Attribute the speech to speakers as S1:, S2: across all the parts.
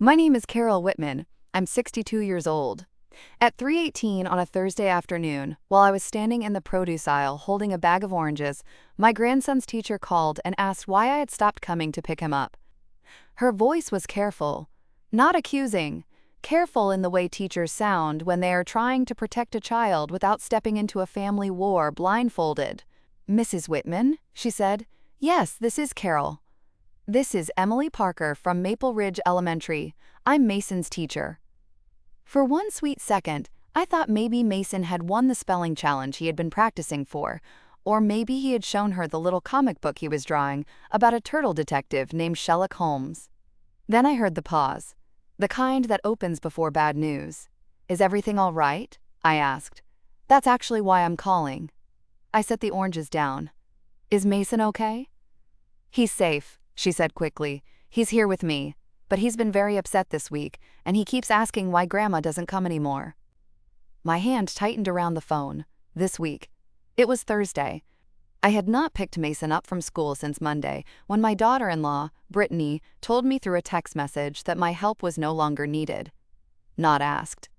S1: My name is Carol Whitman. I'm 62 years old. At 3:18 on a Thursday afternoon, while I was standing in the produce aisle holding a bag of oranges, my grandson's teacher called and asked why I had stopped coming to pick him up. Her voice was careful, not accusing, careful in the way teachers sound when they are trying to protect a child without stepping into a family war blindfolded. "Mrs. Whitman," she said. "Yes, this is Carol. This is Emily Parker from Maple Ridge Elementary. I'm Mason's teacher." For one sweet second, I thought maybe Mason had won the spelling challenge he had been practicing for, or maybe he had shown her the little comic book he was drawing about a turtle detective named Sherlock Holmes. Then I heard the pause, the kind that opens before bad news. "Is everything all right?" I asked. "That's actually why I'm calling." I set the oranges down. "Is Mason okay?" "He's safe," she said quickly. "He's here with me, but he's been very upset this week, and he keeps asking why Grandma doesn't come anymore." My hand tightened around the phone. This week. It was Thursday. I had not picked Mason up from school since Monday, when my daughter-in-law, Brittany, told me through a text message that my help was no longer needed. Not asked.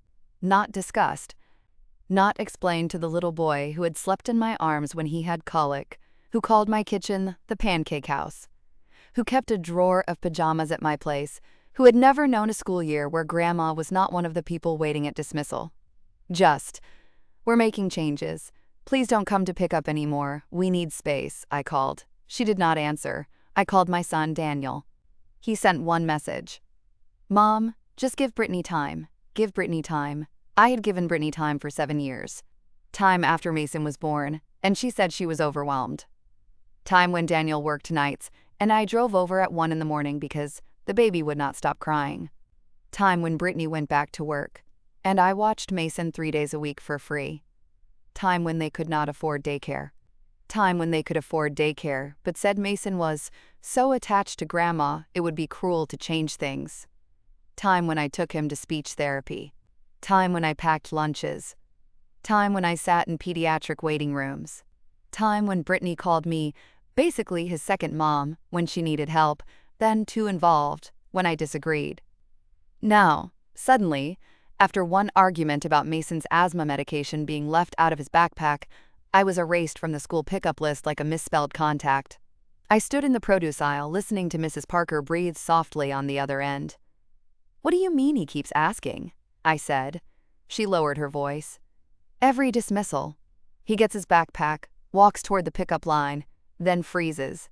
S1: Not discussed. Not explained to the little boy who had slept in my arms when he had colic, who called my kitchen the pancake house, who kept a drawer of pajamas at my place, who had never known a school year where Grandma was not one of the people waiting at dismissal. Just, "We're making changes. Please don't come to pick up anymore. We need space," I called. She did not answer. I called my son, Daniel. He sent one message. "Mom, just give Brittany time. Give Brittany time." I had given Brittany time for 7 years. Time after Mason was born, and she said she was overwhelmed. Time when Daniel worked nights, and I drove over at 1 in the morning because the baby would not stop crying. Time when Brittany went back to work, and I watched Mason 3 days a week for free. Time when they could not afford daycare. Time when they could afford daycare, but said Mason was so attached to Grandma it would be cruel to change things. Time when I took him to speech therapy. Time when I packed lunches. Time when I sat in pediatric waiting rooms. Time when Brittany called me, basically his second mom, when she needed help, then too involved, when I disagreed. Now, suddenly, after one argument about Mason's asthma medication being left out of his backpack, I was erased from the school pickup list like a misspelled contact. I stood in the produce aisle listening to Mrs. Parker breathe softly on the other end. "What do you mean he keeps asking?" I said. She lowered her voice. "Every dismissal. He gets his backpack, walks toward the pickup line, then freezes.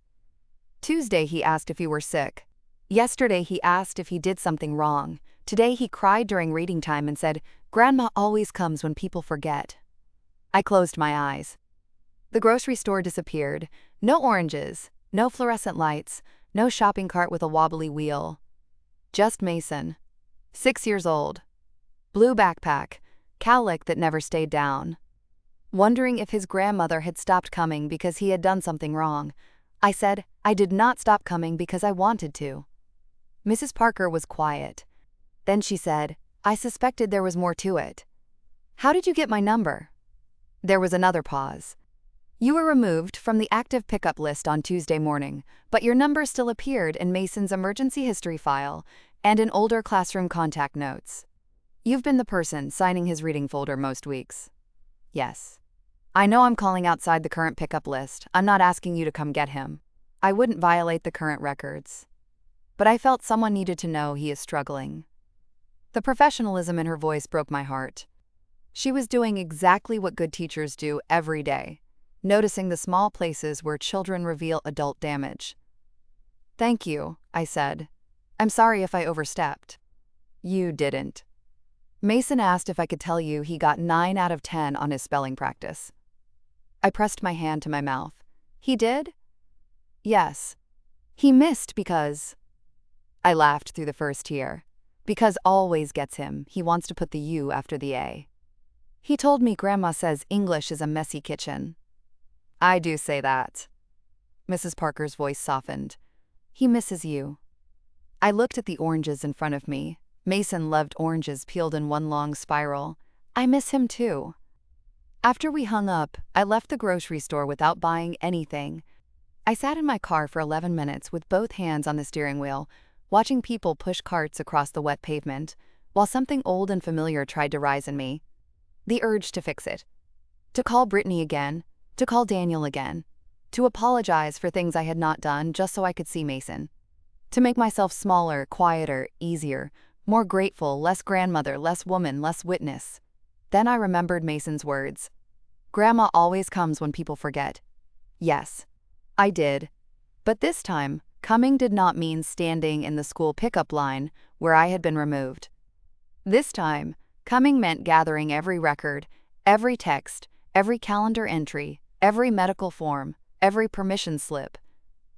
S1: Tuesday he asked if you were sick. Yesterday he asked if he did something wrong. Today he cried during reading time and said, 'Grandma always comes when people forget.'" I closed my eyes. The grocery store disappeared. No oranges, no fluorescent lights, no shopping cart with a wobbly wheel. Just Mason. 6 years old. Blue backpack, cowlick that never stayed down. Wondering if his grandmother had stopped coming because he had done something wrong. I said, "I did not stop coming because I wanted to." Mrs. Parker was quiet. Then she said, "I suspected there was more to it." "How did you get my number?" There was another pause. "You were removed from the active pickup list on Tuesday morning, but your number still appeared in Mason's emergency history file and in older classroom contact notes. You've been the person signing his reading folder most weeks." "Yes. I know I'm calling outside the current pickup list. I'm not asking you to come get him. I wouldn't violate the current records. But I felt someone needed to know he is struggling." The professionalism in her voice broke my heart. She was doing exactly what good teachers do every day, noticing the small places where children reveal adult damage. "Thank you," I said. "I'm sorry if I overstepped." "You didn't." Mason asked if I could tell you he got 9 out of 10 on his spelling practice. I pressed my hand to my mouth. "He did?" "Yes. He missed because—" I laughed through the first tear. "Because always gets him. He wants to put the U after the A. He told me Grandma says English is a messy kitchen." "I do say that." Mrs. Parker's voice softened. "He misses you." I looked at the oranges in front of me. Mason loved oranges peeled in one long spiral. I miss him too. After we hung up, I left the grocery store without buying anything. I sat in my car for 11 minutes with both hands on the steering wheel, watching people push carts across the wet pavement, while something old and familiar tried to rise in me. The urge to fix it. To call Brittany again, to call Daniel again, to apologize for things I had not done just so I could see Mason. To make myself smaller, quieter, easier, more grateful, less grandmother, less woman, less witness. Then I remembered Mason's words. Grandma always comes when people forget. Yes, I did. But this time, coming did not mean standing in the school pickup line where I had been removed. This time, coming meant gathering every record, every text, every calendar entry, every medical form, every permission slip,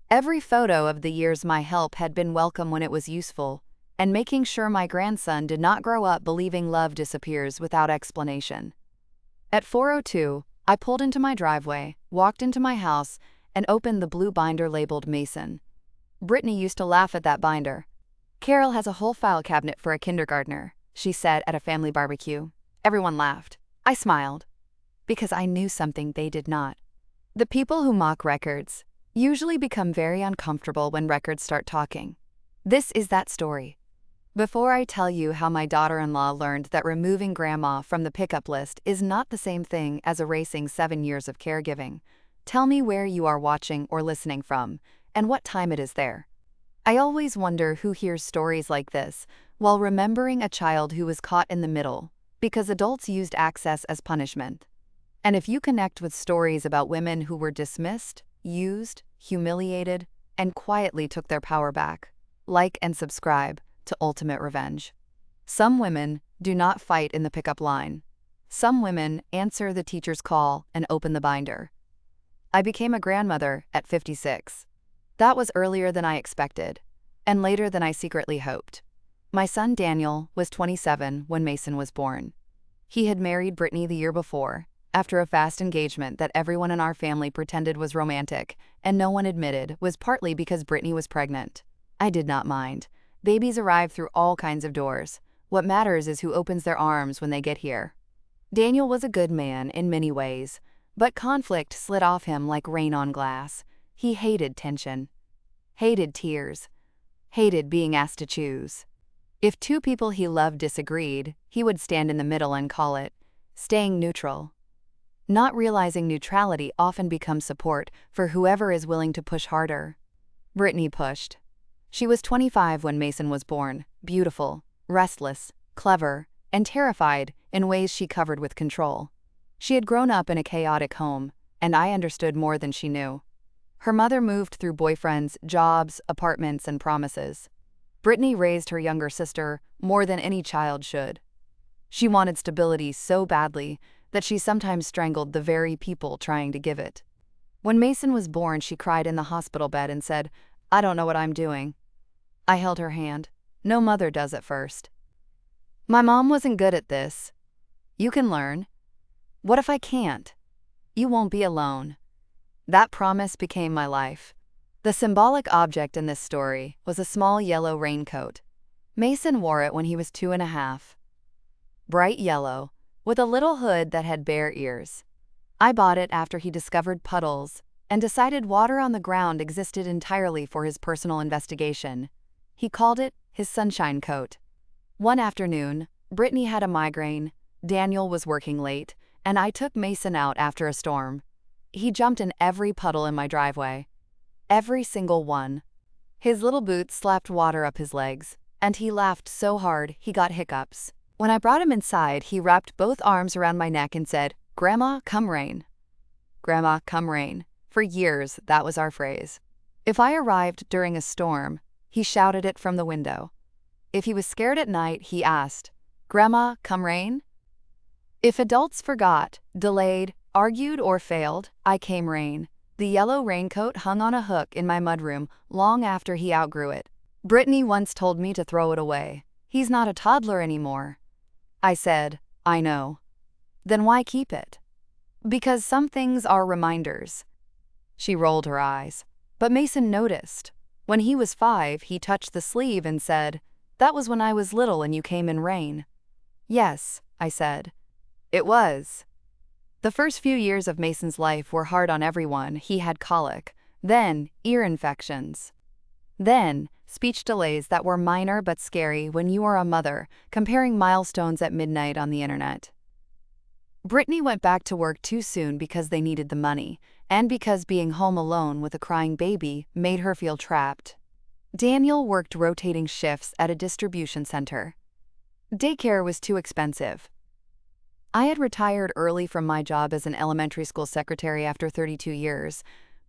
S1: every photo of the years my help had been welcome when it was useful, and making sure my grandson did not grow up believing love disappears without explanation. At 4:02, I pulled into my driveway, walked into my house, and opened the blue binder labeled Mason. Brittany used to laugh at that binder. Carol has a whole file cabinet for a kindergartner, she said at a family barbecue. Everyone laughed. I smiled. Because I knew something they did not. The people who mock records usually become very uncomfortable when records start talking. This is that story. Before I tell you how my daughter-in-law learned that removing grandma from the pickup list is not the same thing as erasing 7 years of caregiving, tell me where you are watching or listening from, and what time it is there. I always wonder who hears stories like this while remembering a child who was caught in the middle, because adults used access as punishment. And if you connect with stories about women who were dismissed, used, humiliated, and quietly took their power back, like and subscribe to Ultimate Revenge. Some women do not fight in the pickup line. Some women answer the teacher's call and open the binder. I became a grandmother at 56. That was earlier than I expected, and later than I secretly hoped. My son Daniel was 27 when Mason was born. He had married Brittany the year before, after a fast engagement that everyone in our family pretended was romantic, and no one admitted was partly because Brittany was pregnant. I did not mind. Babies arrive through all kinds of doors. What matters is who opens their arms when they get here. Daniel was a good man in many ways, but conflict slid off him like rain on glass. He hated tension, hated tears, hated being asked to choose. If two people he loved disagreed, he would stand in the middle and call it staying neutral. Not realizing neutrality often becomes support for whoever is willing to push harder. Brittany pushed. She was 25 when Mason was born, beautiful, restless, clever, and terrified in ways she covered with control. She had grown up in a chaotic home, and I understood more than she knew. Her mother moved through boyfriends, jobs, apartments, and promises. Brittany raised her younger sister more than any child should. She wanted stability so badly that she sometimes strangled the very people trying to give it. When Mason was born, she cried in the hospital bed and said, "I don't know what I'm doing." I held her hand. No mother does at first. My mom wasn't good at this. You can learn. What if I can't? You won't be alone. That promise became my life. The symbolic object in this story was a small yellow raincoat. Mason wore it when he was 2.5. Bright yellow, with a little hood that had bare ears. I bought it after he discovered puddles and decided water on the ground existed entirely for his personal investigation. He called it his sunshine coat. One afternoon, Brittany had a migraine, Daniel was working late, and I took Mason out after a storm. He jumped in every puddle in my driveway. Every single one. His little boots slapped water up his legs, and he laughed so hard he got hiccups. When I brought him inside, he wrapped both arms around my neck and said, "Grandma, come rain." Grandma, come rain. For years, that was our phrase. If I arrived during a storm, he shouted it from the window. If he was scared at night, he asked, "Grandma, come rain?" If adults forgot, delayed, argued, or failed, I came rain. The yellow raincoat hung on a hook in my mudroom long after he outgrew it. Brittany once told me to throw it away. He's not a toddler anymore. I said, I know. Then why keep it? Because some things are reminders. She rolled her eyes. But Mason noticed. When he was 5, he touched the sleeve and said, "That was when I was little and you came in rain." Yes, I said. It was. The first few years of Mason's life were hard on everyone. He had colic, then ear infections. Then speech delays that were minor but scary when you are a mother, comparing milestones at midnight on the internet. Brittany went back to work too soon because they needed the money, and because being home alone with a crying baby made her feel trapped. Daniel worked rotating shifts at a distribution center. Daycare was too expensive. I had retired early from my job as an elementary school secretary after 32 years,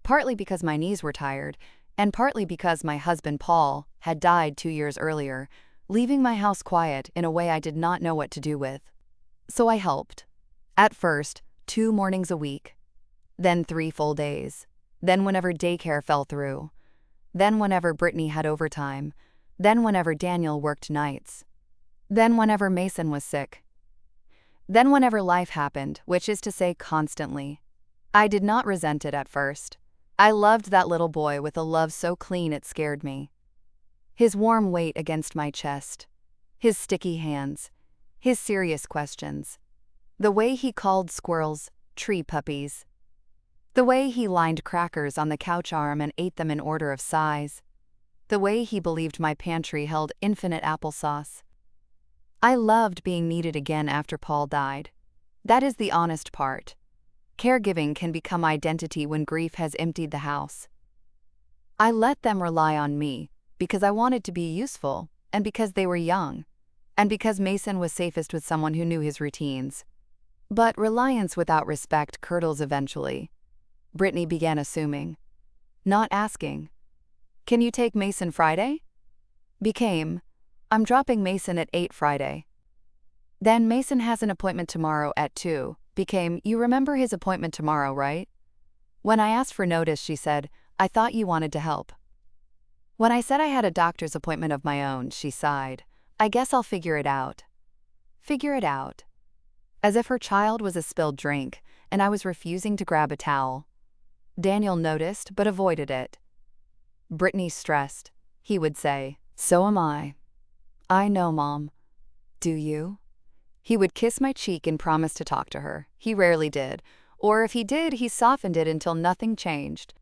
S1: partly because my knees were tired, and partly because my husband Paul had died 2 years earlier, leaving my house quiet in a way I did not know what to do with. So I helped. At first, 2 mornings a week, then 3 full days, then whenever daycare fell through, then whenever Brittany had overtime, then whenever Daniel worked nights, then whenever Mason was sick, then whenever life happened, which is to say constantly. I did not resent it at first. I loved that little boy with a love so clean it scared me. His warm weight against my chest, his sticky hands, his serious questions, the way he called squirrels tree puppies, the way he lined crackers on the couch arm and ate them in order of size, the way he believed my pantry held infinite applesauce. I loved being needed again after Paul died. That is the honest part. Caregiving can become identity when grief has emptied the house. I let them rely on me because I wanted to be useful, and because they were young, and because Mason was safest with someone who knew his routines. But reliance without respect curdles eventually. Brittany began assuming, not asking. Can you take Mason Friday? Became, I'm dropping Mason at 8 Friday. Then Mason has an appointment tomorrow at 2. Became, you remember his appointment tomorrow, right? When I asked for notice, she said, I thought you wanted to help. When I said I had a doctor's appointment of my own, she sighed. I guess I'll figure it out. Figure it out. As if her child was a spilled drink, and I was refusing to grab a towel. Daniel noticed, but avoided it. Brittany's stressed. He would say, so am I. I know, Mom. Do you? He would kiss my cheek and promise to talk to her. He rarely did. Or if he did, he softened it until nothing changed.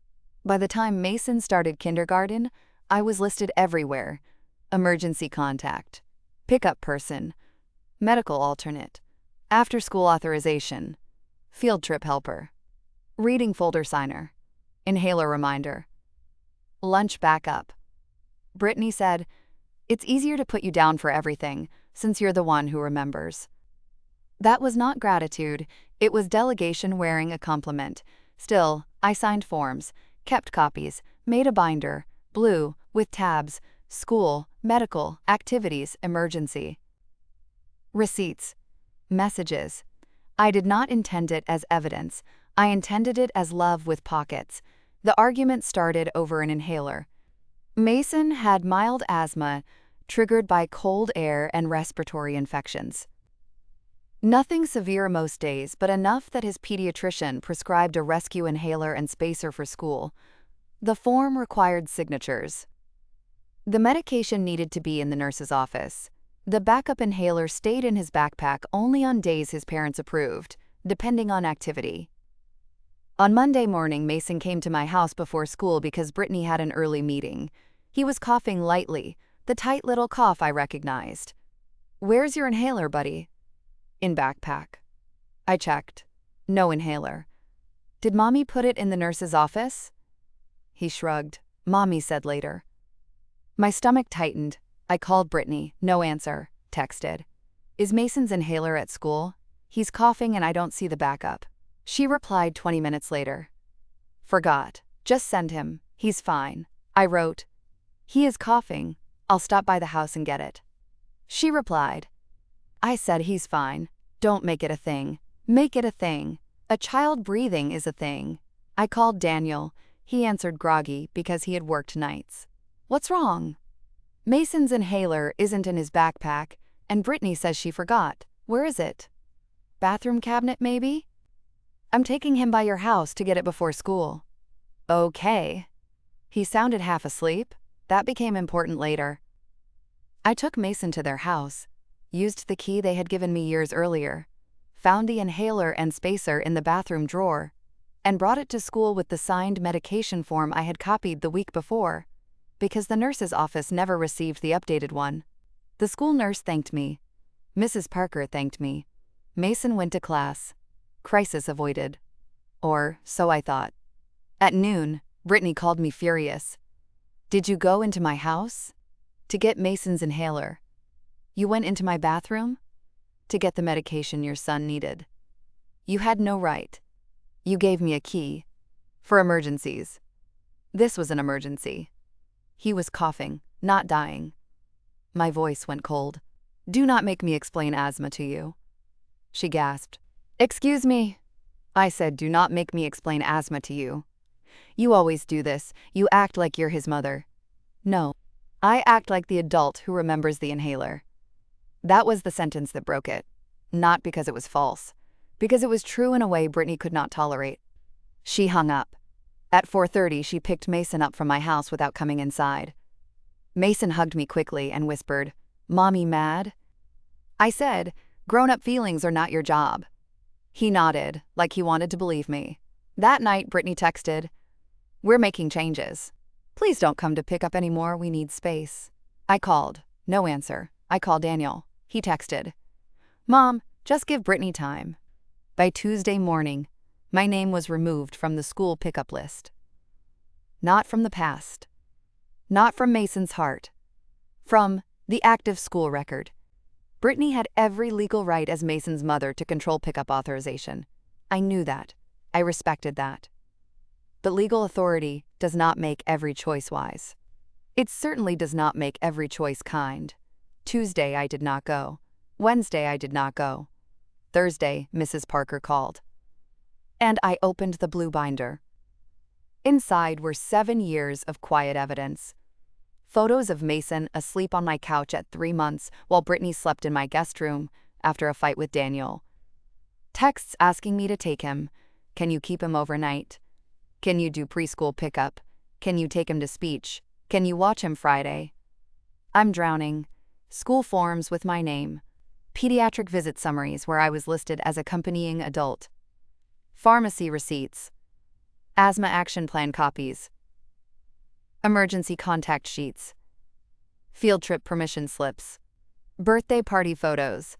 S1: By the time Mason started kindergarten, I was listed everywhere. Emergency contact, pickup person, medical alternate, after-school authorization, field trip helper, reading folder signer, inhaler reminder, lunch backup. Brittany said, it's easier to put you down for everything, since you're the one who remembers. That was not gratitude, it was delegation wearing a compliment. Still, I signed forms, kept copies, made a binder, blue, with tabs, school, medical, activities, emergency. Receipts. Messages. I did not intend it as evidence, I intended it as love with pockets. The argument started over an inhaler. Mason had mild asthma, triggered by cold air and respiratory infections. Nothing severe most days, but enough that his pediatrician prescribed a rescue inhaler and spacer for school. The form required signatures. The medication needed to be in the nurse's office. The backup inhaler stayed in his backpack only on days his parents approved, depending on activity. On Monday morning, Mason came to my house before school because Brittany had an early meeting. He was coughing lightly, the tight little cough I recognized. Where's your inhaler, buddy? In backpack. I checked. No inhaler. Did Mommy put it in the nurse's office? He shrugged. Mommy said later. My stomach tightened. I called Brittany. No answer. Texted. Is Mason's inhaler at school? He's coughing and I don't see the backup. She replied 20 minutes later. Forgot. Just send him. He's fine. I wrote. He is coughing. I'll stop by the house and get it. She replied. I said he's fine. Don't make it a thing. Make it a thing. A child breathing is a thing. I called Daniel. He answered groggy because he had worked nights. What's wrong? Mason's inhaler isn't in his backpack, and Brittany says she forgot. Where is it? Bathroom cabinet, maybe? I'm taking him by your house to get it before school. Okay. He sounded half asleep. That became important later. I took Mason to their house, used the key they had given me years earlier, found the inhaler and spacer in the bathroom drawer, and brought it to school with the signed medication form I had copied the week before. because the nurse's office never received the updated one. The school nurse thanked me. Mrs. Parker thanked me. Mason went to class. Crisis avoided. Or, so I thought. At noon, Brittany called me furious. "Did you go into my house?" "To get Mason's inhaler." "You went into my bathroom?" "To get the medication your son needed." "You had no right. You gave me a key. For emergencies." This was an emergency. He was coughing, not dying. My voice went cold. "Do not make me explain asthma to you." She gasped. "Excuse me." I said, "Do not make me explain asthma to you. You always do this. You act like you're his mother." "No. I act like the adult who remembers the inhaler." That was the sentence that broke it. Not because it was false. Because it was true in a way Brittany could not tolerate. She hung up. At 4:30, she picked Mason up from my house without coming inside. Mason hugged me quickly and whispered, "Mommy mad?" I said, "Grown-up feelings are not your job." He nodded, like he wanted to believe me. That night, Brittany texted, "We're making changes. Please don't come to pick up anymore, we need space." I called. No answer. I called Daniel. He texted, "Mom, just give Brittany time." By Tuesday morning, my name was removed from the school pickup list. Not from the past. Not from Mason's heart. From the active school record. Brittany had every legal right as Mason's mother to control pickup authorization. I knew that. I respected that. But legal authority does not make every choice wise. It certainly does not make every choice kind. Tuesday, I did not go. Wednesday, I did not go. Thursday, Mrs. Parker called. And I opened the blue binder. Inside were 7 years of quiet evidence. Photos of Mason asleep on my couch at 3 months while Brittany slept in my guest room after a fight with Daniel. Texts asking me to take him. Can you keep him overnight? Can you do preschool pickup? Can you take him to speech? Can you watch him Friday? I'm drowning. School forms with my name. Pediatric visit summaries where I was listed as accompanying adult. Pharmacy receipts. Asthma action plan copies. Emergency contact sheets. Field trip permission slips. Birthday party photos.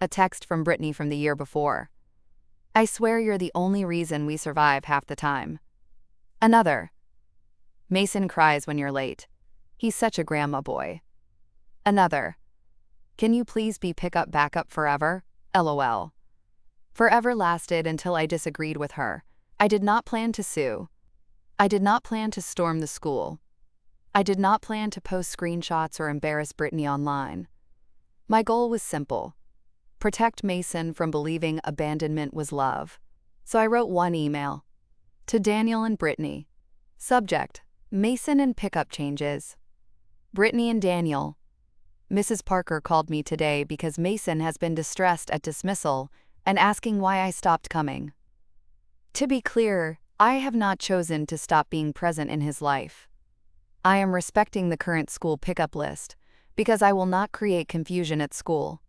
S1: A text from Brittany from the year before. I swear you're the only reason we survive half the time. Another. Mason cries when you're late. He's such a grandma boy. Another. Can you please be pickup backup forever? LOL. Forever lasted until I disagreed with her. I did not plan to sue. I did not plan to storm the school. I did not plan to post screenshots or embarrass Brittany online. My goal was simple: protect Mason from believing abandonment was love. So I wrote one email. To Daniel and Brittany. Subject: Mason and pickup changes. Brittany and Daniel. Mrs. Parker called me today because Mason has been distressed at dismissal and asking why I stopped coming. To be clear, I have not chosen to stop being present in his life. I am respecting the current school pickup list because I will not create confusion at school.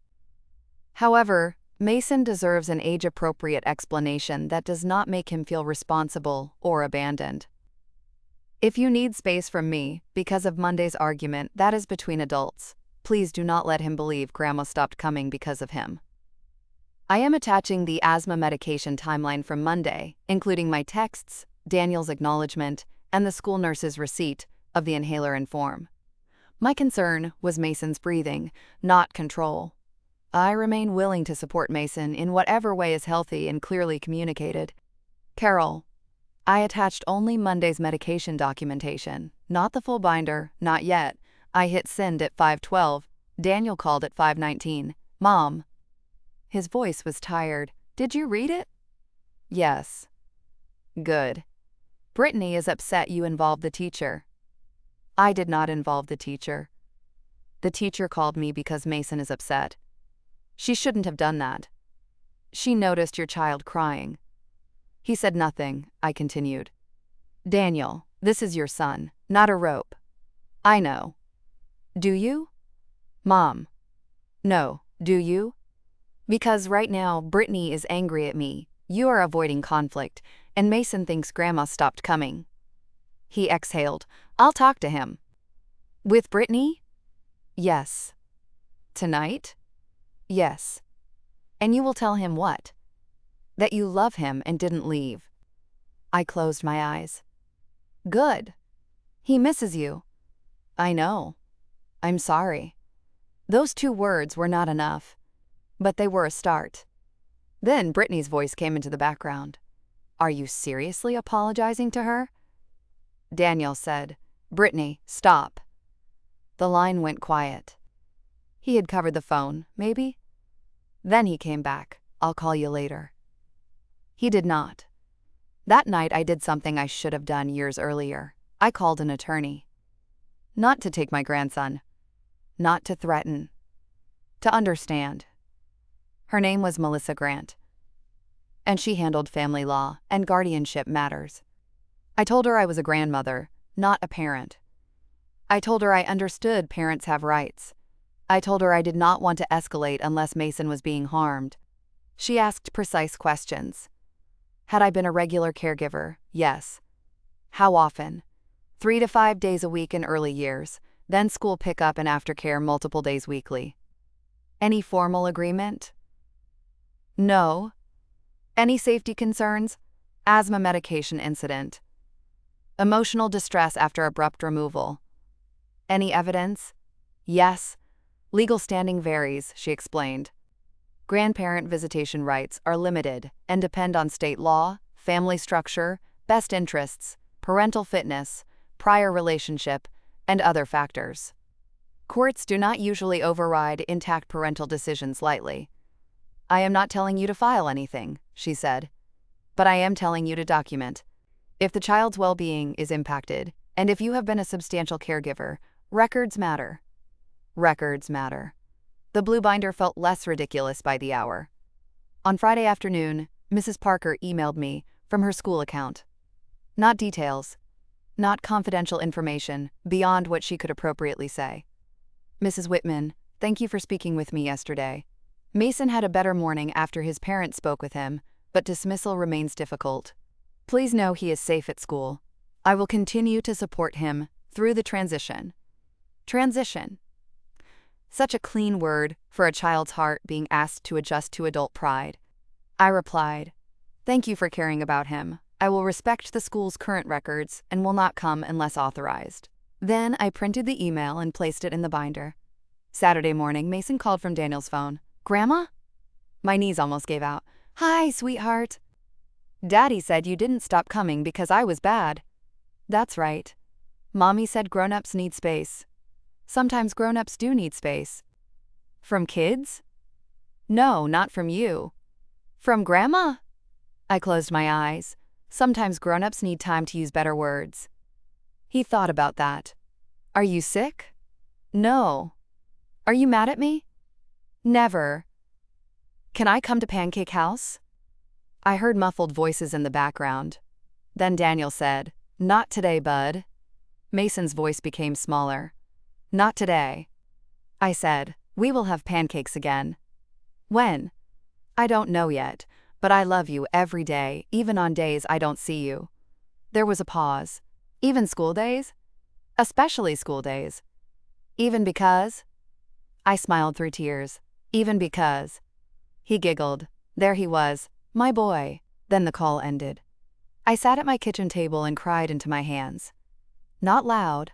S1: However, Mason deserves an age-appropriate explanation that does not make him feel responsible or abandoned. If you need space from me because of Monday's argument, that is between adults. Please do not let him believe Grandma stopped coming because of him. I am attaching the asthma medication timeline from Monday, including my texts, Daniel's acknowledgement, and the school nurse's receipt of the inhaler and form. My concern was Mason's breathing, not control. I remain willing to support Mason in whatever way is healthy and clearly communicated. Carol. I attached only Monday's medication documentation, not the full binder, not yet. I hit send at 5:12. Daniel called at 5:19. Mom. His voice was tired. Did you read it? Yes. Good. Brittany is upset you involved the teacher. I did not involve the teacher. The teacher called me because Mason is upset. She shouldn't have done that. She noticed your child crying. He said nothing, I continued. Daniel, this is your son, not a rope. I know. Do you? Mom. No, do you? Because right now, Brittany is angry at me, you are avoiding conflict, and Mason thinks Grandma stopped coming. He exhaled. I'll talk to him. With Brittany? Yes. Tonight? Yes. And you will tell him what? That you love him and didn't leave. I closed my eyes. Good. He misses you. I know. I'm sorry. Those 2 words were not enough, but they were a start. Then Brittany's voice came into the background. Are you seriously apologizing to her? Daniel said, Brittany, stop. The line went quiet. He had covered the phone, maybe? Then he came back, I'll call you later. He did not. That night I did something I should have done years earlier. I called an attorney. Not to take my grandson. Not to threaten. To understand. Her name was Melissa Grant, and she handled family law and guardianship matters. I told her I was a grandmother, not a parent. I told her I understood parents have rights. I told her I did not want to escalate unless Mason was being harmed. She asked precise questions. Had I been a regular caregiver? Yes. How often? 3 to 5 days a week in early years, then school pickup and aftercare multiple days weekly. Any formal agreement? No. Any safety concerns? Asthma medication incident. Emotional distress after abrupt removal. Any evidence? Yes. Legal standing varies, she explained. Grandparent visitation rights are limited and depend on state law, family structure, best interests, parental fitness, prior relationship, and other factors. Courts do not usually override intact parental decisions lightly. I am not telling you to file anything, she said, but I am telling you to document. If the child's well-being is impacted, and if you have been a substantial caregiver, records matter. Records matter. The blue binder felt less ridiculous by the hour. On Friday afternoon, Mrs. Parker emailed me from her school account. Not details. Not confidential information beyond what she could appropriately say. Mrs. Whitman, thank you for speaking with me yesterday. Mason had a better morning after his parents spoke with him, but dismissal remains difficult. Please know he is safe at school. I will continue to support him through the transition. Transition. Such a clean word for a child's heart being asked to adjust to adult pride. I replied, thank you for caring about him. I will respect the school's current records and will not come unless authorized. Then I printed the email and placed it in the binder. Saturday morning, Mason called from Daniel's phone. Grandma? My knees almost gave out. Hi, sweetheart. Daddy said you didn't stop coming because I was bad. That's right. Mommy said grown-ups need space. Sometimes grown-ups do need space. From kids? No, not from you. From Grandma? I closed my eyes. Sometimes grown-ups need time to use better words. He thought about that. Are you sick? No. Are you mad at me? Never. Can I come to Pancake House? I heard muffled voices in the background. Then Daniel said, not today, bud. Mason's voice became smaller. Not today. I said, we will have pancakes again. When? I don't know yet, but I love you every day, even on days I don't see you. There was a pause. Even school days? Especially school days. Even because? I smiled through tears. Even because. He giggled. There he was, my boy. Then the call ended. I sat at my kitchen table and cried into my hands. Not loud.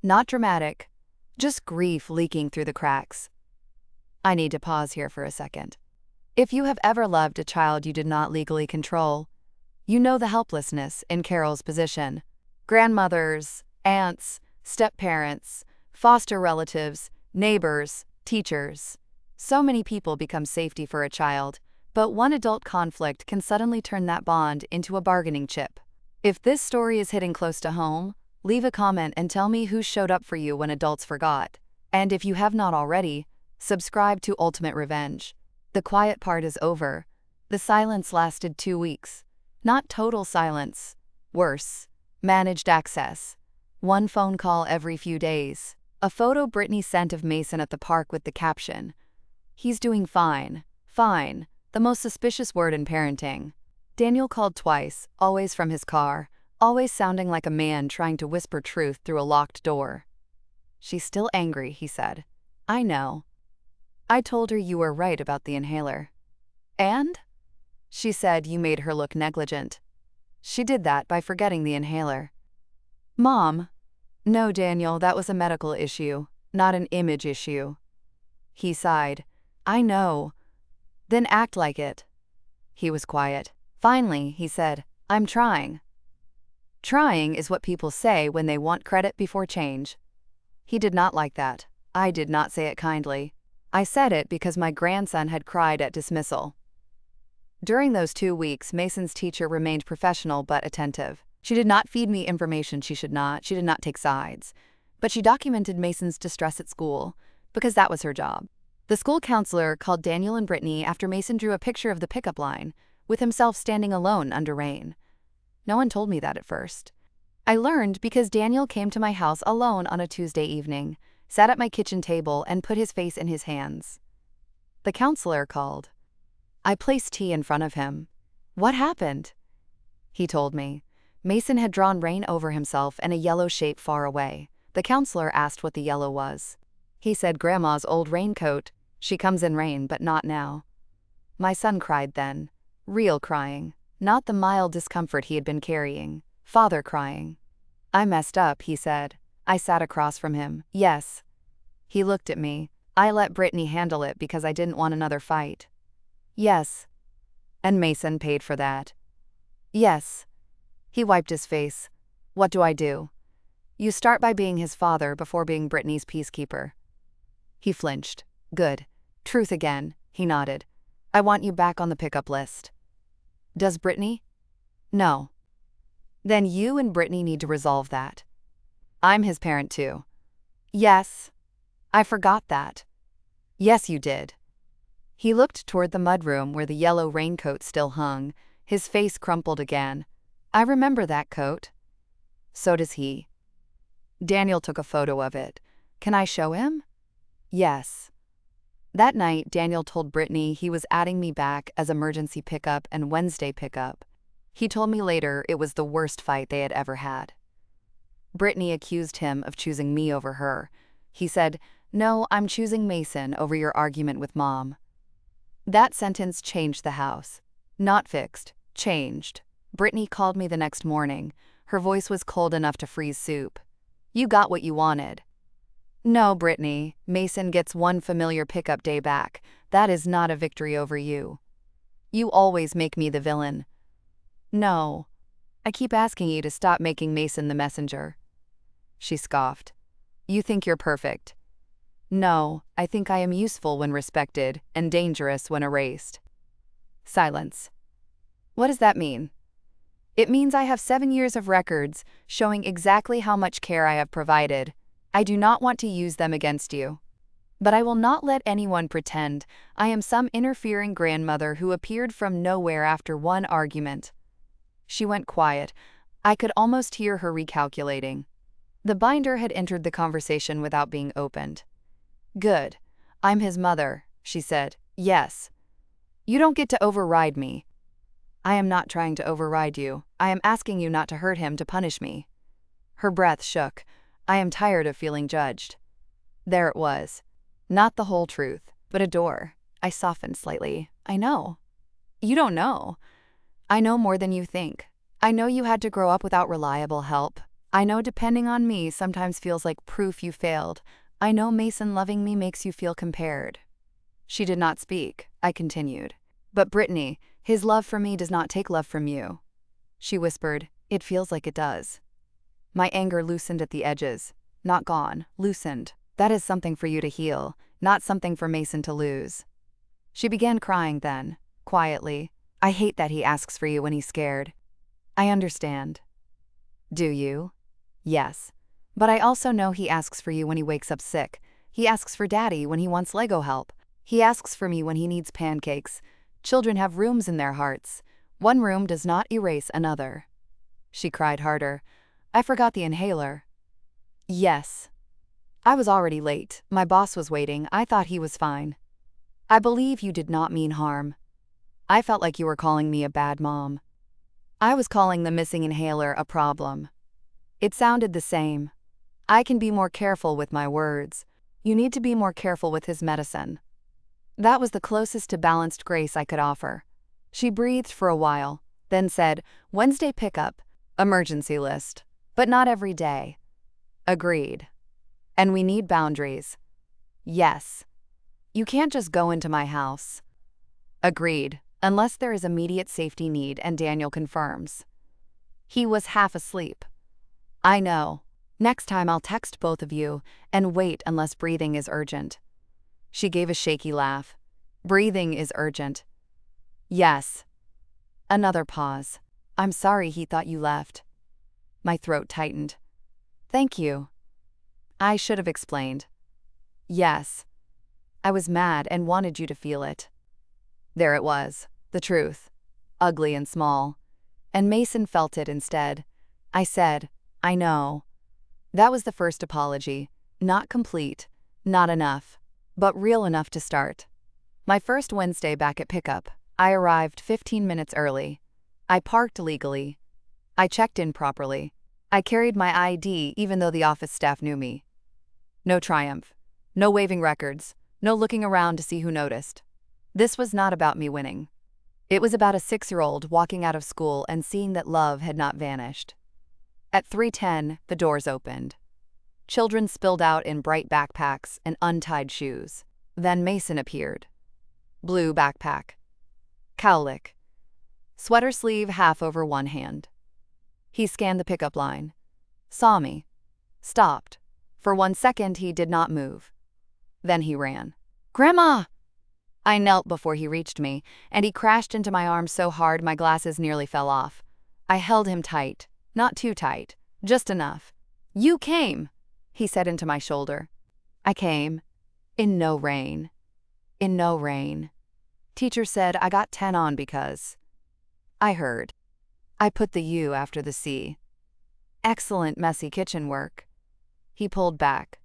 S1: Not dramatic. Just grief leaking through the cracks. I need to pause here for a second. If you have ever loved a child you did not legally control, you know the helplessness in Carol's position. Grandmothers, aunts, step-parents, foster relatives, neighbors, teachers. So many people become safety for a child, but one adult conflict can suddenly turn that bond into a bargaining chip. If this story is hitting close to home, leave a comment and tell me who showed up for you when adults forgot. And if you have not already, subscribe to Ultimate Revenge. The quiet part is over. The silence lasted 2 weeks. Not total silence. Worse. Managed access. One phone call every few days. A photo Brittany sent of Mason at the park with the caption, "He's doing fine. Fine. The most suspicious word in parenting." Daniel called twice, always from his car, always sounding like a man trying to whisper truth through a locked door. She's still angry, he said. I know. I told her you were right about the inhaler. And? She said you made her look negligent. She did that by forgetting the inhaler. Mom. No, Daniel, that was a medical issue, not an image issue. He sighed. I know. Then act like it. He was quiet. Finally, he said, I'm trying. Trying is what people say when they want credit before change. He did not like that. I did not say it kindly. I said it because my grandson had cried at dismissal. During those 2 weeks, Mason's teacher remained professional but attentive. She did not feed me information she should not. She did not take sides. But she documented Mason's distress at school, because that was her job. The school counselor called Daniel and Brittany after Mason drew a picture of the pickup line, with himself standing alone under rain. No one told me that at first. I learned because Daniel came to my house alone on a Tuesday evening, sat at my kitchen table, and put his face in his hands. The counselor called. I placed tea in front of him. What happened? He told me. Mason had drawn rain over himself and a yellow shape far away. The counselor asked what the yellow was. He said Grandma's old raincoat. She comes in rain, but not now. My son cried then. Real crying. Not the mild discomfort he had been carrying. Father crying. I messed up, he said. I sat across from him. Yes. He looked at me. I let Brittany handle it because I didn't want another fight. Yes. And Mason paid for that. Yes. He wiped his face. What do I do? You start by being his father before being Brittany's peacekeeper. He flinched. Good. Truth again, he nodded. I want you back on the pickup list. Does Brittany? No. Then you and Brittany need to resolve that. I'm his parent too. Yes. I forgot that. Yes, you did. He looked toward the mudroom where the yellow raincoat still hung, his face crumpled again. I remember that coat. So does he. Daniel took a photo of it. Can I show him? Yes. That night, Daniel told Brittany he was adding me back as emergency pickup and Wednesday pickup. He told me later it was the worst fight they had ever had. Brittany accused him of choosing me over her. He said, No, I'm choosing Mason over your argument with Mom. That sentence changed the house. Not fixed, changed. Brittany called me the next morning. Her voice was cold enough to freeze soup. You got what you wanted. No, Brittany, Mason gets one familiar pickup day back. That is not a victory over you. You always make me the villain. No. I keep asking you to stop making Mason the messenger. She scoffed. You think you're perfect. No, I think I am useful when respected and dangerous when erased. Silence. What does that mean? It means I have 7 years of records showing exactly how much care I have provided. I do not want to use them against you. But I will not let anyone pretend I am some interfering grandmother who appeared from nowhere after one argument. She went quiet. I could almost hear her recalculating. The binder had entered the conversation without being opened. Good. I'm his mother, she said. Yes. You don't get to override me. I am not trying to override you. I am asking you not to hurt him to punish me. Her breath shook. I am tired of feeling judged. There it was. Not the whole truth, but a door. I softened slightly. I know. You don't know. I know more than you think. I know you had to grow up without reliable help. I know depending on me sometimes feels like proof you failed. I know Mason loving me makes you feel compared. She did not speak. I continued. But Brittany, his love for me does not take love from you. She whispered, It feels like it does. My anger loosened at the edges. Not gone, loosened. That is something for you to heal, not something for Mason to lose. She began crying then, quietly. I hate that he asks for you when he's scared. I understand. Do you? Yes. But I also know he asks for you when he wakes up sick. He asks for Daddy when he wants Lego help. He asks for me when he needs pancakes. Children have rooms in their hearts. One room does not erase another. She cried harder. I forgot the inhaler. Yes. I was already late. My boss was waiting. I thought he was fine. I believe you did not mean harm. I felt like you were calling me a bad mom. I was calling the missing inhaler a problem. It sounded the same. I can be more careful with my words. You need to be more careful with his medicine. That was the closest to balanced grace I could offer. She breathed for a while, then said, Wednesday pickup, emergency list, but not every day. Agreed. And we need boundaries. Yes. You can't just go into my house. Agreed, unless there is immediate safety need and Daniel confirms. He was half asleep. I know. Next time I'll text both of you and wait unless breathing is urgent. She gave a shaky laugh. Breathing is urgent. Yes. Another pause. I'm sorry he thought you left. My throat tightened. Thank you. I should have explained. Yes. I was mad and wanted you to feel it. There it was, the truth. Ugly and small. And Mason felt it instead. I said, I know. That was the first apology. Not complete, not enough, but real enough to start. My first Wednesday back at pickup, I arrived 15 minutes early. I parked legally. I checked in properly. I carried my ID even though the office staff knew me. No triumph. No waving records. No looking around to see who noticed. This was not about me winning. It was about a 6-year-old walking out of school and seeing that love had not vanished. At 3:10, the doors opened. Children spilled out in bright backpacks and untied shoes. Then Mason appeared. Blue backpack. Cowlick. Sweater sleeve half over one hand. He scanned the pickup line. Saw me. Stopped. For 1 second, he did not move. Then he ran. Grandma! I knelt before he reached me, and he crashed into my arms so hard my glasses nearly fell off. I held him tight. Not too tight. Just enough. You came, he said into my shoulder. I came. In no rain. In no rain. Teacher said I got 10 on because. I heard. I put the U after the C. Excellent messy kitchen work. He pulled back.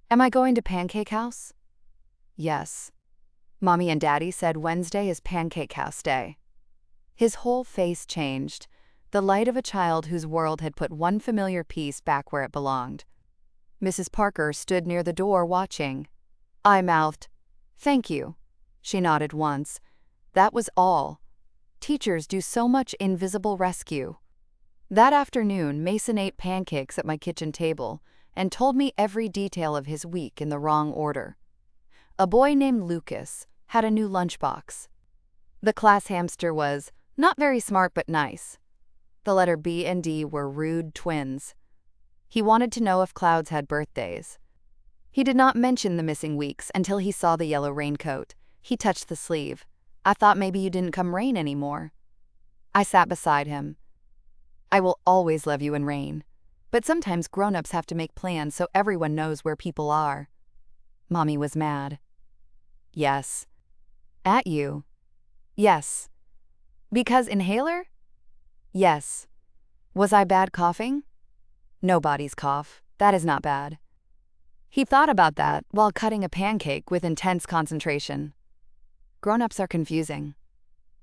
S1: Am I going to Pancake House? Yes. Mommy and Daddy said Wednesday is Pancake House Day. His whole face changed, the light of a child whose world had put one familiar piece back where it belonged. Mrs. Parker stood near the door watching. I mouthed, Thank you. She nodded once. That was all. Teachers do so much invisible rescue. That afternoon, Mason ate pancakes at my kitchen table and told me every detail of his week in the wrong order. A boy named Lucas had a new lunchbox. The class hamster was not very smart but nice. The letter B and D were rude twins. He wanted to know if clouds had birthdays. He did not mention the missing weeks until he saw the yellow raincoat. He touched the sleeve. I thought maybe you didn't come rain anymore. I sat beside him. I will always love you in rain. But sometimes grown-ups have to make plans so everyone knows where people are. Mommy was mad. Yes. At you. Yes. Because inhaler? Yes. Was I bad coughing? Nobody's cough. That is not bad. He thought about that while cutting a pancake with intense concentration. Grown-ups are confusing.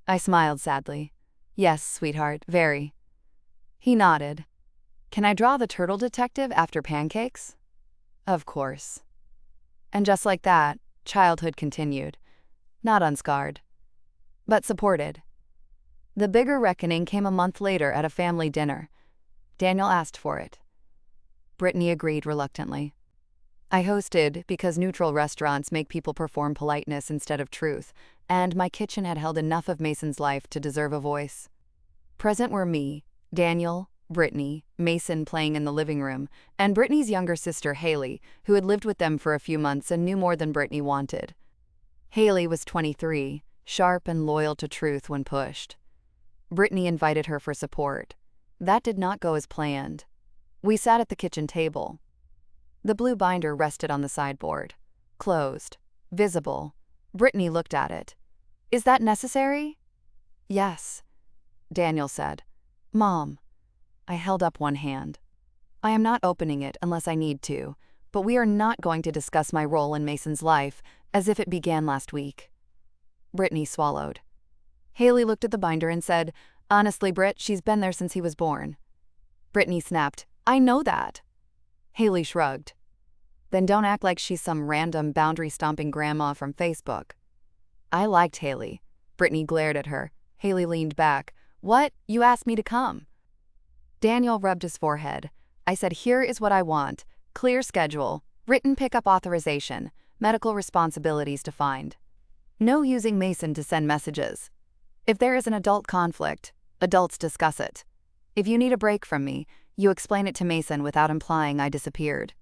S1: I smiled sadly. Yes, sweetheart, very. He nodded. Can I draw the turtle detective after pancakes? Of course. And just like that, childhood continued. Not unscarred, but supported. The bigger reckoning came a month later at a family dinner. Daniel asked for it. Brittany agreed reluctantly. I hosted because neutral restaurants make people perform politeness instead of truth, and my kitchen had held enough of Mason's life to deserve a voice. Present were me, Daniel, Brittany, Mason playing in the living room, and Brittany's younger sister Haley, who had lived with them for a few months and knew more than Brittany wanted. Haley was 23, sharp and loyal to truth when pushed. Brittany invited her for support. That did not go as planned. We sat at the kitchen table. The blue binder rested on the sideboard. Closed. Visible. Brittany looked at it. Is that necessary? Yes. Daniel said. Mom. I held up one hand. I am not opening it unless I need to, but we are not going to discuss my role in Mason's life as if it began last week. Brittany swallowed. Haley looked at the binder and said, Honestly, Britt, she's been there since he was born. Brittany snapped, I know that. Haley shrugged. Then don't act like she's some random boundary-stomping grandma from Facebook. I liked Haley. Brittany glared at her. Haley leaned back. What? You asked me to come. Daniel rubbed his forehead. I said, here is what I want. Clear schedule, written pickup authorization, medical responsibilities defined. No using Mason to send messages. If there is an adult conflict, adults discuss it. If you need a break from me, you explain it to Mason without implying I disappeared.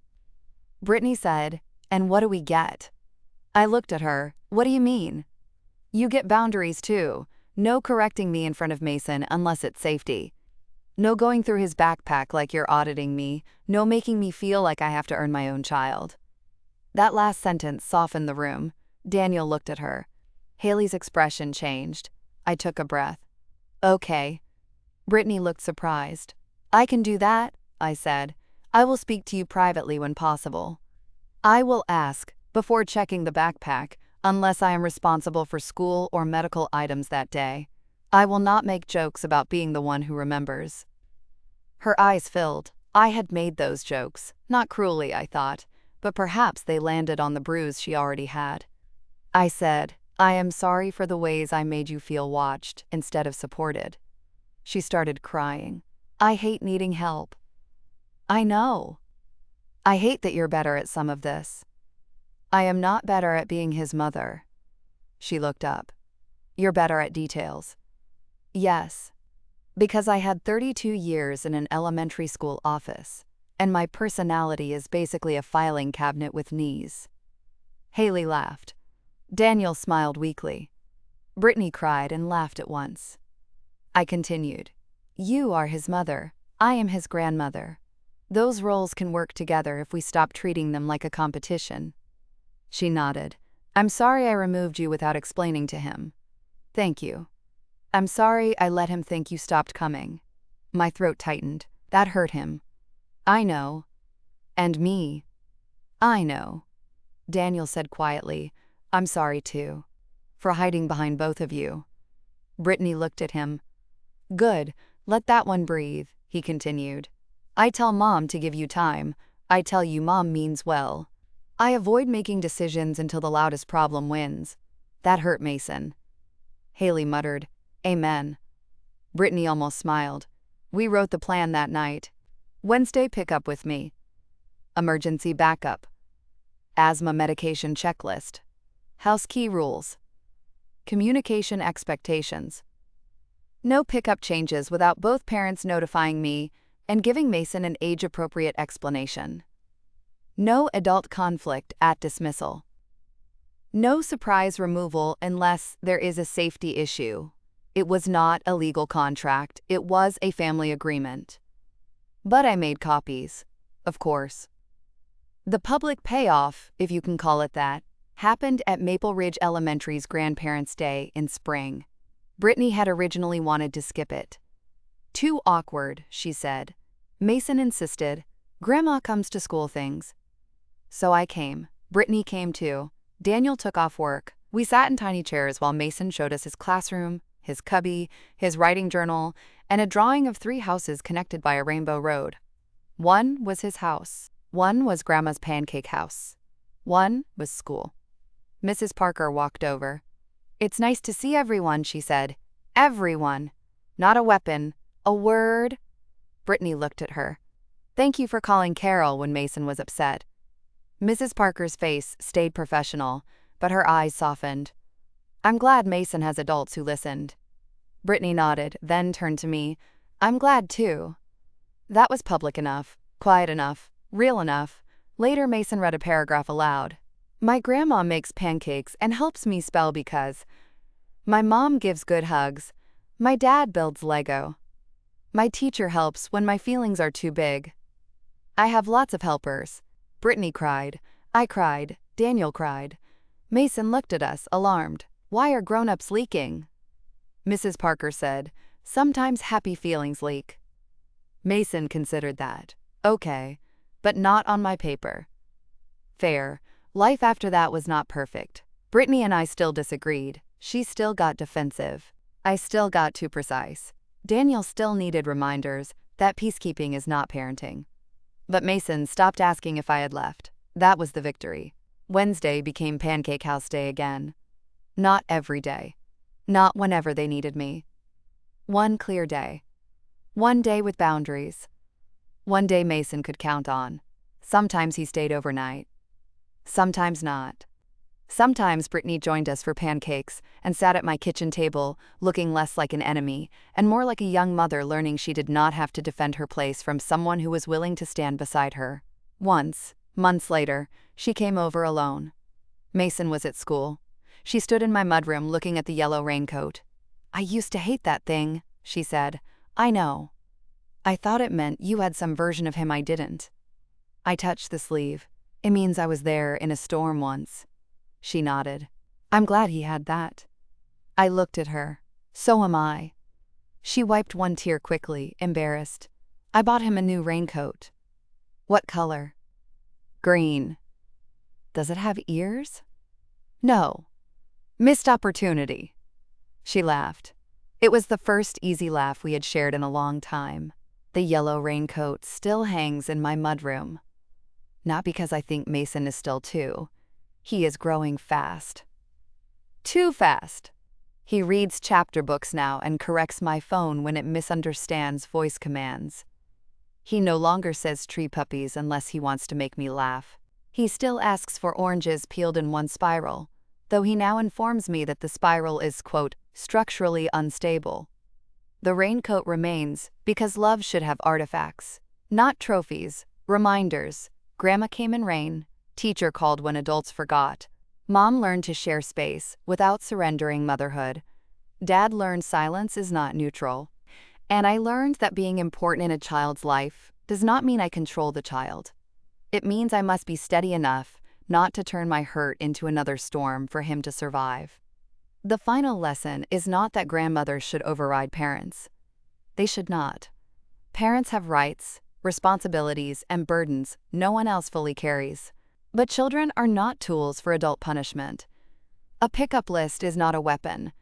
S1: Brittany said, and what do we get? I looked at her. What do you mean? You get boundaries too. No correcting me in front of Mason unless it's safety. No going through his backpack like you're auditing me. No making me feel like I have to earn my own child. That last sentence softened the room. Daniel looked at her. Haley's expression changed. I took a breath. Okay. Brittany looked surprised. I can do that, I said. I will speak to you privately when possible. I will ask, before checking the backpack, unless I am responsible for school or medical items that day. I will not make jokes about being the one who remembers. Her eyes filled. I had made those jokes, not cruelly, I thought, but perhaps they landed on the bruise she already had. I said, I am sorry for the ways I made you feel watched instead of supported. She started crying. I hate needing help. I know. I hate that you're better at some of this. I am not better at being his mother. She looked up. You're better at details. Yes. Because I had 32 years in an elementary school office, and my personality is basically a filing cabinet with knees. Haley laughed. Daniel smiled weakly. Brittany cried and laughed at once. I continued. You are his mother. I am his grandmother. Those roles can work together if we stop treating them like a competition. She nodded. I'm sorry I removed you without explaining to him. Thank you. I'm sorry I let him think you stopped coming. My throat tightened. That hurt him. I know. And me. I know. Daniel said quietly, I'm sorry too. For hiding behind both of you. Brittany looked at him. Good. Let that one breathe, he continued. I tell Mom to give you time. I tell you Mom means well. I avoid making decisions until the loudest problem wins. That hurt Mason. Haley muttered, Amen. Brittany almost smiled. We wrote the plan that night. Wednesday pickup with me. Emergency backup. Asthma medication checklist. House key rules. Communication expectations. No pickup changes without both parents notifying me and giving Mason an age-appropriate explanation. No adult conflict at dismissal. No surprise removal unless there is a safety issue. It was not a legal contract, it was a family agreement. But I made copies, of course. The public payoff, if you can call it that, happened at Maple Ridge Elementary's Grandparents' Day in spring. Brittany had originally wanted to skip it. Too awkward, she said. Mason insisted. Grandma comes to school things. So I came. Brittany came too. Daniel took off work. We sat in tiny chairs while Mason showed us his classroom, his cubby, his writing journal, and a drawing of 3 houses connected by a rainbow road. One was his house. One was Grandma's pancake house. One was school. Mrs. Parker walked over. It's nice to see everyone, she said. Everyone. Not a weapon. A word. Brittany looked at her. Thank you for calling Carol when Mason was upset. Mrs. Parker's face stayed professional, but her eyes softened. I'm glad Mason has adults who listened. Brittany nodded, then turned to me. I'm glad too. That was public enough, quiet enough, real enough. Later Mason read a paragraph aloud. My grandma makes pancakes and helps me spell because. My mom gives good hugs. My dad builds Lego. My teacher helps when my feelings are too big. I have lots of helpers. Brittany cried. I cried. Daniel cried. Mason looked at us, alarmed. Why are grown-ups leaking? Mrs. Parker said, sometimes happy feelings leak. Mason considered that. Okay, but not on my paper. Fair. Life after that was not perfect. Brittany and I still disagreed. She still got defensive. I still got too precise. Daniel still needed reminders that peacekeeping is not parenting. But Mason stopped asking if I had left. That was the victory. Wednesday became Pancake House Day again. Not every day. Not whenever they needed me. One clear day. One day with boundaries. One day Mason could count on. Sometimes he stayed overnight. Sometimes not. Sometimes Brittany joined us for pancakes and sat at my kitchen table, looking less like an enemy and more like a young mother learning she did not have to defend her place from someone who was willing to stand beside her. Once, months later, she came over alone. Mason was at school. She stood in my mudroom looking at the yellow raincoat. "I used to hate that thing," she said. "I know. I thought it meant you had some version of him I didn't." I touched the sleeve. "It means I was there in a storm once." She nodded. "I'm glad he had that." I looked at her. "So am I." She wiped one tear quickly, embarrassed. "I bought him a new raincoat." "What color?" "Green." "Does it have ears?" "No." "Missed opportunity." She laughed. It was the first easy laugh we had shared in a long time. The yellow raincoat still hangs in my mudroom. Not because I think Mason is still two. He is growing fast. Too fast. He reads chapter books now and corrects my phone when it misunderstands voice commands. He no longer says tree puppies unless he wants to make me laugh. He still asks for oranges peeled in one spiral, though he now informs me that the spiral is, quote, structurally unstable. The raincoat remains because love should have artifacts, not trophies, reminders. Grandma came in rain. Teacher called when adults forgot. Mom learned to share space without surrendering motherhood. Dad learned silence is not neutral. And I learned that being important in a child's life does not mean I control the child. It means I must be steady enough not to turn my hurt into another storm for him to survive. The final lesson is not that grandmothers should override parents. They should not. Parents have rights, responsibilities, and burdens no one else fully carries. But children are not tools for adult punishment. A pickup list is not a weapon.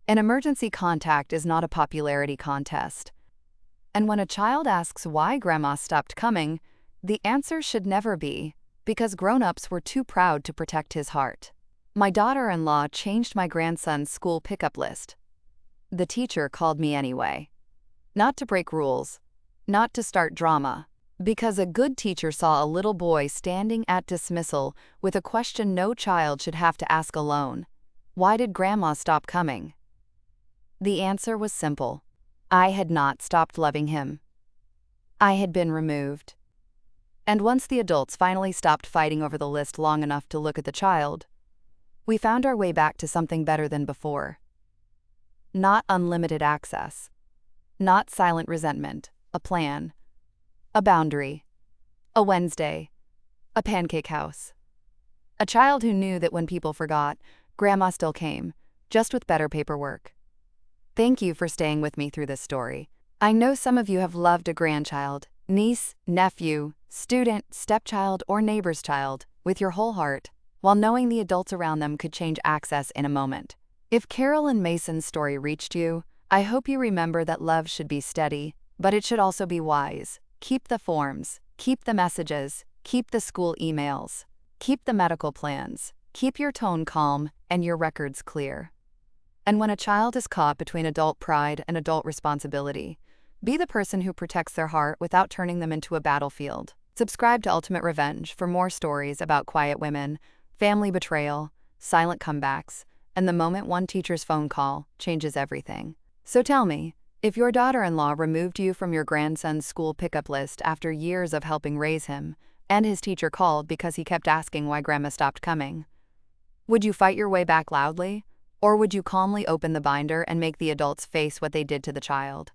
S1: An emergency contact is not a popularity contest. And when a child asks why grandma stopped coming, the answer should never be, because grown-ups were too proud to protect his heart. My daughter-in-law changed my grandson's school pickup list. The teacher called me anyway. Not to break rules, not to start drama. Because a good teacher saw a little boy standing at dismissal with a question no child should have to ask alone. Why did grandma stop coming? The answer was simple. I had not stopped loving him. I had been removed. And once the adults finally stopped fighting over the list long enough to look at the child, we found our way back to something better than before. Not unlimited access. Not silent resentment. A plan. A boundary. A Wednesday. A pancake house. A child who knew that when people forgot, grandma still came, just with better paperwork. Thank you for staying with me through this story. I know some of you have loved a grandchild, niece, nephew, student, stepchild, or neighbor's child with your whole heart, while knowing the adults around them could change access in a moment. If Carol and Mason's story reached you, I hope you remember that love should be steady, but it should also be wise. Keep the forms, keep the messages, keep the school emails, keep the medical plans, keep your tone calm and your records clear. And when a child is caught between adult pride and adult responsibility, be the person who protects their heart without turning them into a battlefield. Subscribe to Ultimate Revenge for more stories about quiet women, family betrayal, silent comebacks, and the moment one teacher's phone call changes everything. So tell me, if your daughter-in-law removed you from your grandson's school pickup list after years of helping raise him, and his teacher called because he kept asking why grandma stopped coming, would you fight your way back loudly, or would you calmly open the binder and make the adults face what they did to the child?